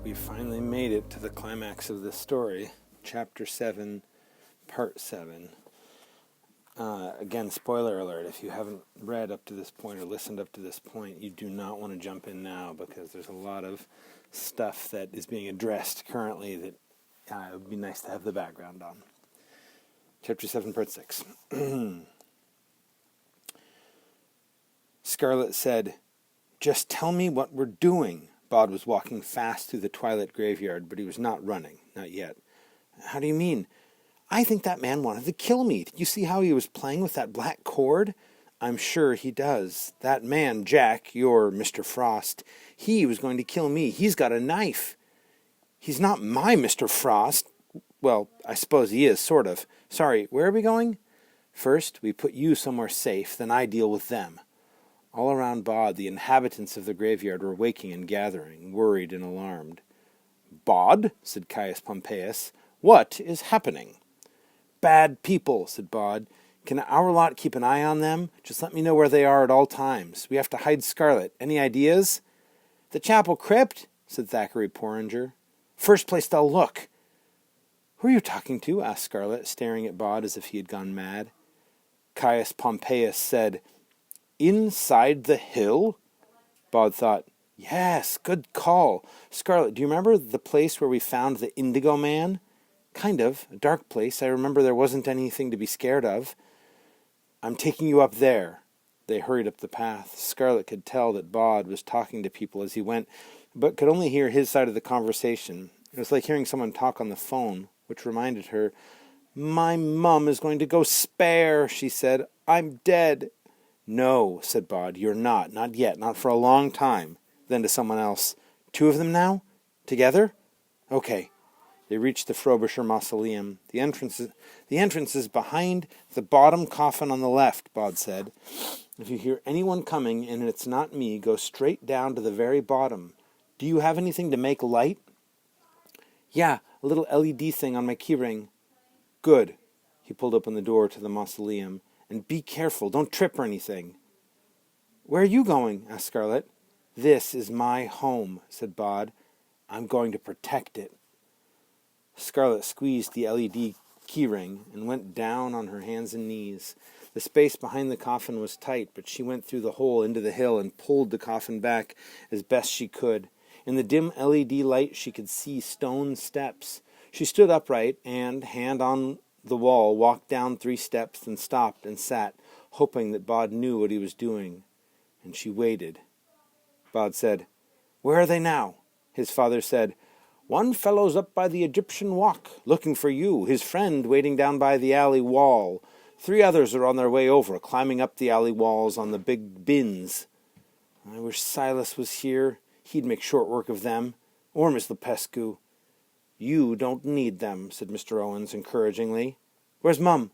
we finally made it to the climax of this story. Chapter 7, Part 7. Again, spoiler alert, if you haven't read up to this point or listened up to this point, you do not want to jump in now because there's a lot of stuff that is being addressed currently that it would be nice to have the background on. Chapter 7, Part 6. Scarlet said, "Just tell me what we're doing." Bod was walking fast through the twilight graveyard, but he was not running, not yet. "How do you mean?" "I think that man wanted to kill me. Did you see how he was playing with that black cord?" "I'm sure he does. That man, Jack, your Mr. Frost, he was going to kill me. He's got a knife." "He's not my Mr. Frost." "Well, I suppose he is, sort of. Sorry, where are we going?" "First, we put you somewhere safe, then I deal with them." All around Bod, the inhabitants of the graveyard were waking and gathering, worried and alarmed. "Bod," said Caius Pompeius, "what is happening?" "Bad people," said Bod. "Can our lot keep an eye on them? Just let me know where they are at all times. We have to hide Scarlet. Any ideas?" "The chapel crypt," said Thackeray Porringer. "First place they'll look." "Who are you talking to?" asked Scarlet, staring at Bod as if he had gone mad. Caius Pompeius said, "Inside the hill?" Bod thought, "Yes, good call. Scarlet, do you remember the place where we found the Indigo Man?" "Kind of. A dark place. I remember there wasn't anything to be scared of." "I'm taking you up there." They hurried up the path. Scarlet could tell that Bod was talking to people as he went, but could only hear his side of the conversation. It was like hearing someone talk on the phone, which reminded her. "My mum is going to go spare," she said. "I'm dead." "No," said Bod, "you're not. Not yet. Not for a long time." Then to someone else, "Two of them now? Together?" "Okay." They reached the Frobisher mausoleum. The entrance is behind the bottom coffin on the left," Bod said. "If you hear anyone coming and it's not me, go straight down to the very bottom. Do you have anything to make light?" "Yeah, a little LED thing on my keyring." "Good." He pulled open the door to the mausoleum. "And be careful, don't trip or anything." "Where are you going?" asked Scarlet. "This is my home," said Bod. "I'm going to protect it." Scarlet squeezed the LED keyring and went down on her hands and knees. The space behind the coffin was tight, but she went through the hole into the hill and pulled the coffin back as best she could. In the dim LED light she could see stone steps. She stood upright and, hand on the wall, walked down 3 steps, then stopped and sat, hoping that Bod knew what he was doing. And she waited. Bod said, "Where are they now?" His father said, "One fellow's up by the Egyptian Walk, looking for you, his friend waiting down by the alley wall. 3 others are on their way over, climbing up the alley walls on the big bins. I wish Silas was here. He'd make short work of them. Or Miss Lepescu." "You don't need them," said Mr. Owens encouragingly. "Where's Mum?"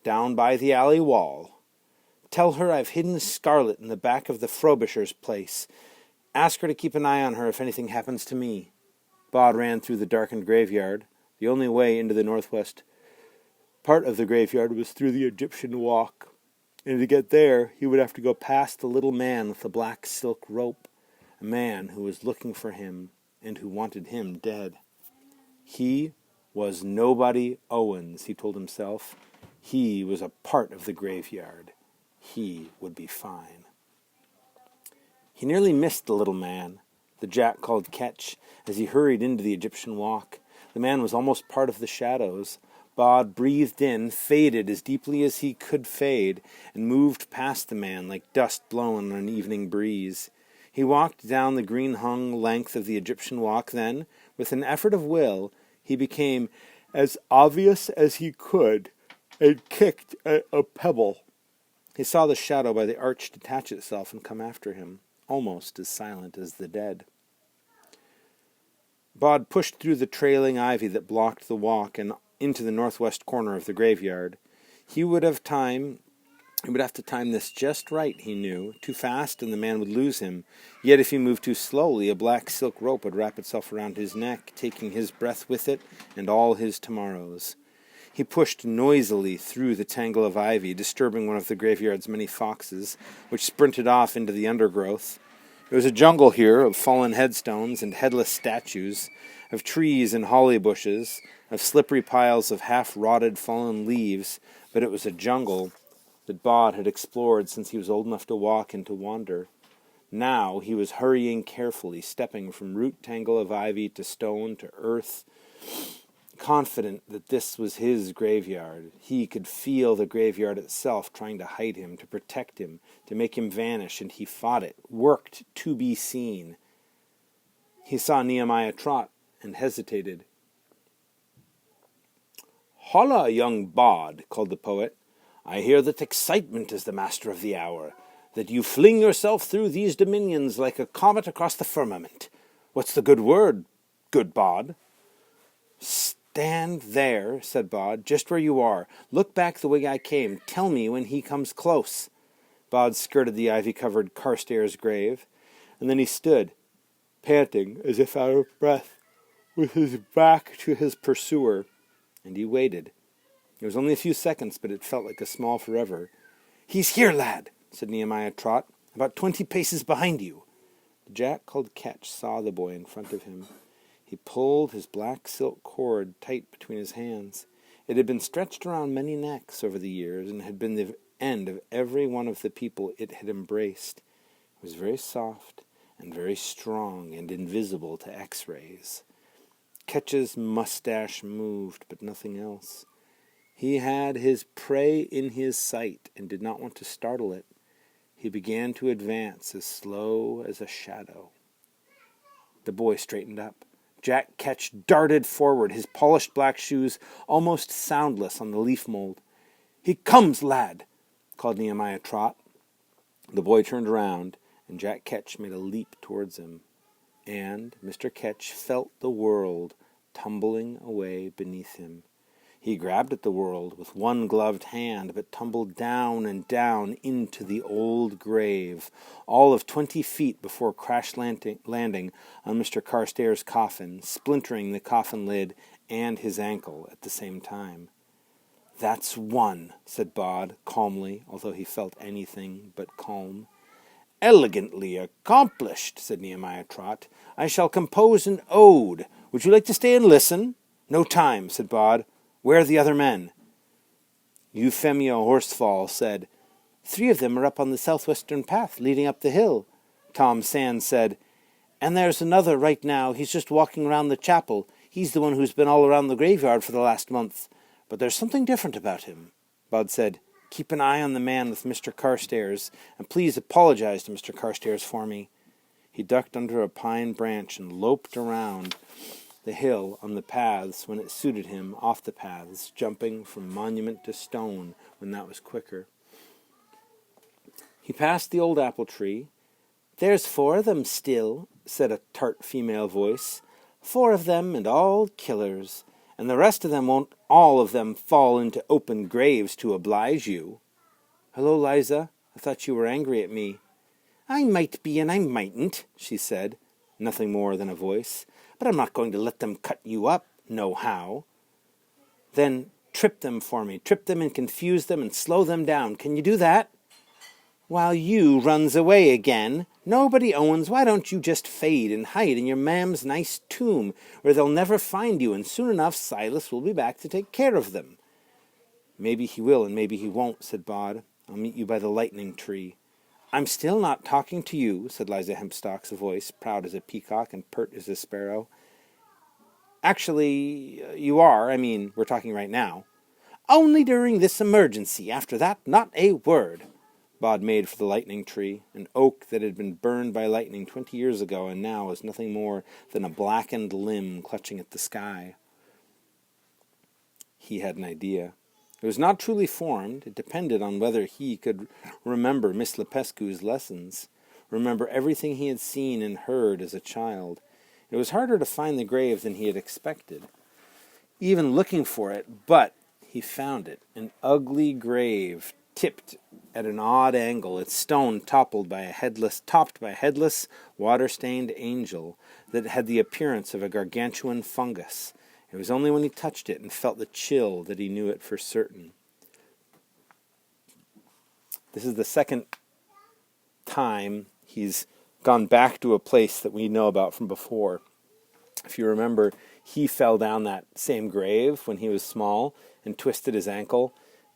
"Down by the alley wall." "Tell her I've hidden Scarlet in the back of the Frobisher's place. Ask her to keep an eye on her if anything happens to me." Bod ran through the darkened graveyard. The only way into the northwest part of the graveyard was through the Egyptian Walk, and to get there he would have to go past the little man with the black silk rope, a man who was looking for him and who wanted him dead. He was nobody Owens, he told himself. He was a part of the graveyard. He would be fine. He nearly missed the little man, the Jack called Ketch, as he hurried into the Egyptian Walk. The man was almost part of the shadows. Bod breathed in, faded as deeply as he could fade, and moved past the man like dust blown on an evening breeze. He walked down the green-hung length of the Egyptian Walk, then, with an effort of will, he became as obvious as he could, and kicked at a pebble. He saw the shadow by the arch detach itself and come after him, almost as silent as the dead. Bod pushed through the trailing ivy that blocked the walk and into the northwest corner of the graveyard. He would have to time this just right, he knew. Too fast and the man would lose him. Yet if he moved too slowly, a black silk rope would wrap itself around his neck, taking his breath with it and all his tomorrows. He pushed noisily through the tangle of ivy, disturbing one of the graveyard's many foxes, which sprinted off into the undergrowth. There was a jungle here of fallen headstones and headless statues, of trees and holly bushes, of slippery piles of half-rotted fallen leaves, but it was a jungle that Bod had explored since he was old enough to walk and to wander. Now he was hurrying carefully, stepping from root tangle of ivy to stone to earth, confident that this was his graveyard. He could feel the graveyard itself trying to hide him, to protect him, to make him vanish, and he fought it, worked to be seen. He saw Nehemiah Trot and hesitated. "Holla, young Bod," called the poet. "I hear that excitement is the master of the hour, that you fling yourself through these dominions like a comet across the firmament. What's the good word, good Bod?" "Stand there," said Bod, "just where you are. Look back the way I came. Tell me when he comes close." Bod skirted the ivy-covered Carstairs grave, and then he stood, panting as if out of breath, with his back to his pursuer, and he waited. It was only a few seconds, but it felt like a small forever. "He's here, lad," said Nehemiah Trot, "about 20 paces behind you." The jack called Ketch saw the boy in front of him. He pulled his black silk cord tight between his hands. It had been stretched around many necks over the years, and had been the end of every one of the people it had embraced. It was very soft, and very strong, and invisible to X-rays. Ketch's mustache moved, but nothing else. He had his prey in his sight, and did not want to startle it. He began to advance as slow as a shadow. The boy straightened up. Jack Ketch darted forward, his polished black shoes almost soundless on the leaf mold. "He comes, lad," called Nehemiah Trot. The boy turned around, and Jack Ketch made a leap towards him. And Mr. Ketch felt the world tumbling away beneath him. He grabbed at the world with one gloved hand, but tumbled down and down into the old grave, all of 20 feet before crash landing on Mr. Carstairs' coffin, splintering the coffin lid and his ankle at the same time. "That's one," said Bod, calmly, although he felt anything but calm. "Elegantly accomplished," said Nehemiah Trot. "I shall compose an ode. Would you like to stay and listen?" "No time," said Bod. "Where are the other men?" Euphemia Horsefall said, "3 of them are up on the southwestern path leading up the hill." Tom Sands said, "And there's another right now. He's just walking around the chapel. He's the one who's been all around the graveyard for the last month. But there's something different about him." Bod said, "Keep an eye on the man with Mr. Carstairs, and please apologize to Mr. Carstairs for me." He ducked under a pine branch and loped around the hill on the paths when it suited him, off the paths, jumping from monument to stone when that was quicker. He passed the old apple tree. "There's 4 of them still," said a tart female voice. "4 of them, and all killers. And the rest of them won't all of them fall into open graves to oblige you." "Hello, Liza. I thought you were angry at me." "I might be and I mightn't," she said, nothing more than a voice. "But I'm not going to let them cut you up, nohow." "Then trip them for me. Trip them and confuse them and slow them down. Can you do that?" "While you runs away again. Nobody owns, why don't you just fade and hide in your mam's nice tomb, where they'll never find you, and soon enough Silas will be back to take care of them." "Maybe he will and maybe he won't," said Bod. "I'll meet you by the lightning tree." "I'm still not talking to you," said Liza Hempstock's voice, proud as a peacock and pert as a sparrow. "Actually, you are. I mean, we're talking right now." "Only during this emergency. After that, not a word." Bod made for the lightning tree, an oak that had been burned by lightning 20 years ago and now was nothing more than a blackened limb clutching at the sky. He had an idea. It was not truly formed. It depended on whether he could remember Miss Lepescu's lessons, remember everything he had seen and heard as a child. It was harder to find the grave than he had expected, even looking for it, but he found it, an ugly grave, tipped at an odd angle, its stone topped by a headless, water-stained angel that had the appearance of a gargantuan fungus. It was only when he touched it and felt the chill that he knew it for certain. This is the second time he's gone back to a place that we know about from before. If you remember, he fell down that same grave when he was small and twisted his ankle,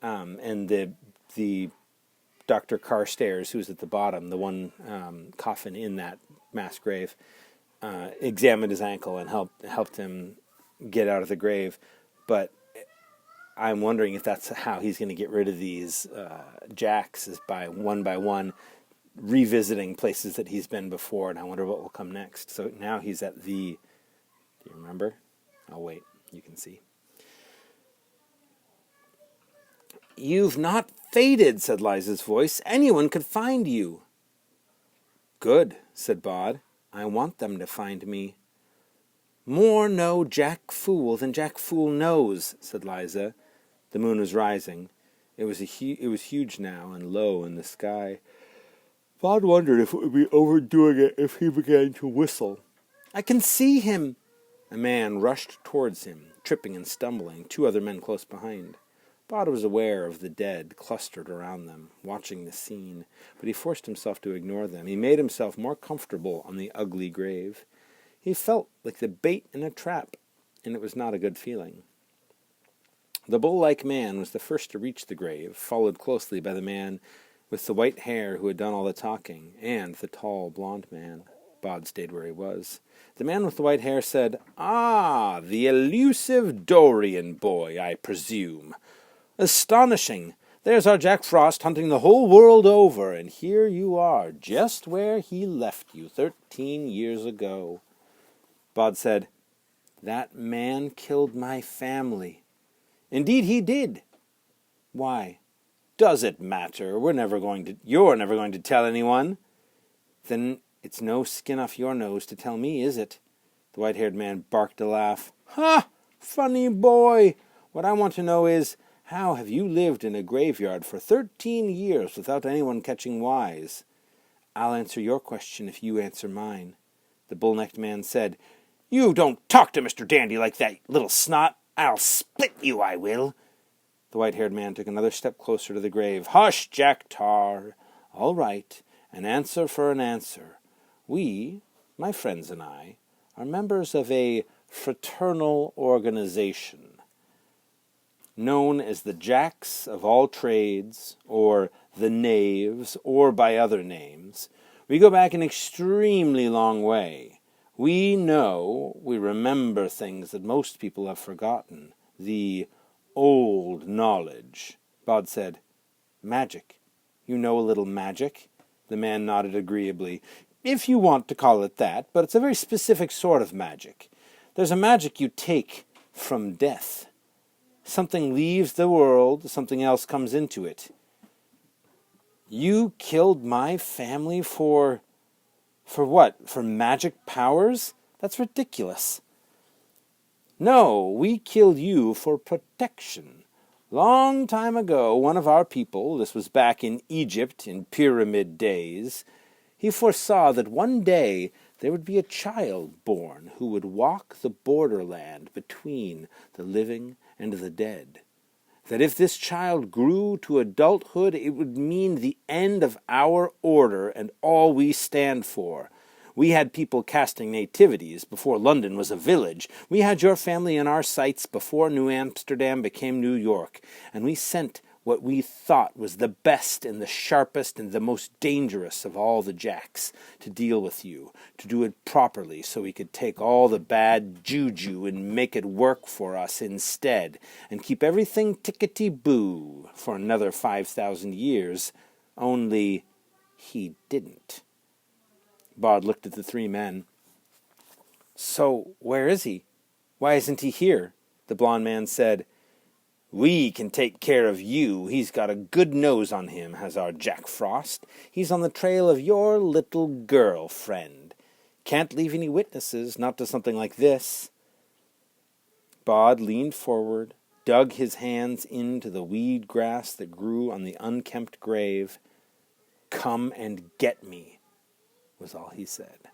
and the Dr. Carstairs, who was at the bottom, the one coffin in that mass grave, examined his ankle and helped him get out of the grave. But I'm wondering if that's how he's going to get rid of these jacks, is by one, revisiting places that he's been before, and I wonder what will come next. So now he's at the... Do you remember? I'll wait. You can see. "You've not faded," said Liza's voice. "Anyone could find you." "Good," said Bod. "I want them to find me." "More know Jack Fool than Jack Fool knows," said Liza. The moon was rising. It was huge now and low in the sky. Bod wondered if it would be overdoing it if he began to whistle. "I can see him!" A man rushed towards him, tripping and stumbling, 2 other men close behind. Bod was aware of the dead clustered around them, watching the scene, but he forced himself to ignore them. He made himself more comfortable on the ugly grave. He felt like the bait in a trap, and it was not a good feeling. The bull-like man was the first to reach the grave, followed closely by the man with the white hair who had done all the talking, and the tall, blond man. Bod stayed where he was. The man with the white hair said, "Ah, the elusive Dorian boy, I presume. Astonishing! There's our Jack Frost hunting the whole world over, and here you are, just where he left you 13 years ago." Bod said, "That man killed my family." "Indeed he did." "Why?" "Does it matter? You're never going to tell anyone." "Then it's no skin off your nose to tell me, is it?" The white-haired man barked a laugh. "Ha! Funny boy! What I want to know is, how have you lived in a graveyard for 13 years without anyone catching wise?" "I'll answer your question if you answer mine." The bull-necked man said, "You don't talk to Mr. Dandy like that, little snot. I'll split you, I will." The white-haired man took another step closer to the grave. "Hush, Jack Tar. All right, an answer for an answer. We, my friends and I, are members of a fraternal organization known as the Jacks of all trades, or the Knaves, or by other names. We go back an extremely long way. We remember things that most people have forgotten. The old knowledge." Bod said, "Magic. You know a little magic?" The man nodded agreeably. "If you want to call it that, but it's a very specific sort of magic. There's a magic you take from death. Something leaves the world, something else comes into it." "You killed my family for what? For magic powers? That's ridiculous." "No, we killed you for protection. Long time ago, one of our people, this was back in Egypt in pyramid days, he foresaw that one day there would be a child born who would walk the borderland between the living and the dead. That if this child grew to adulthood, it would mean the end of our order and all we stand for. We had people casting nativities before London was a village. We had your family in our sights before New Amsterdam became New York. And we sent what we thought was the best and the sharpest and the most dangerous of all the Jacks to deal with you, to do it properly so we could take all the bad juju and make it work for us instead, and keep everything tickety-boo for another 5,000 years. Only he didn't." Bod looked at the 3 men. "So, where is he? Why isn't he here?" The blond man said, "We can take care of you. He's got a good nose on him, has our Jack Frost. He's on the trail of your little girl-friend. Can't leave any witnesses, not to something like this." Bod leaned forward, dug his hands into the weed grass that grew on the unkempt grave. "Come and get me," was all he said.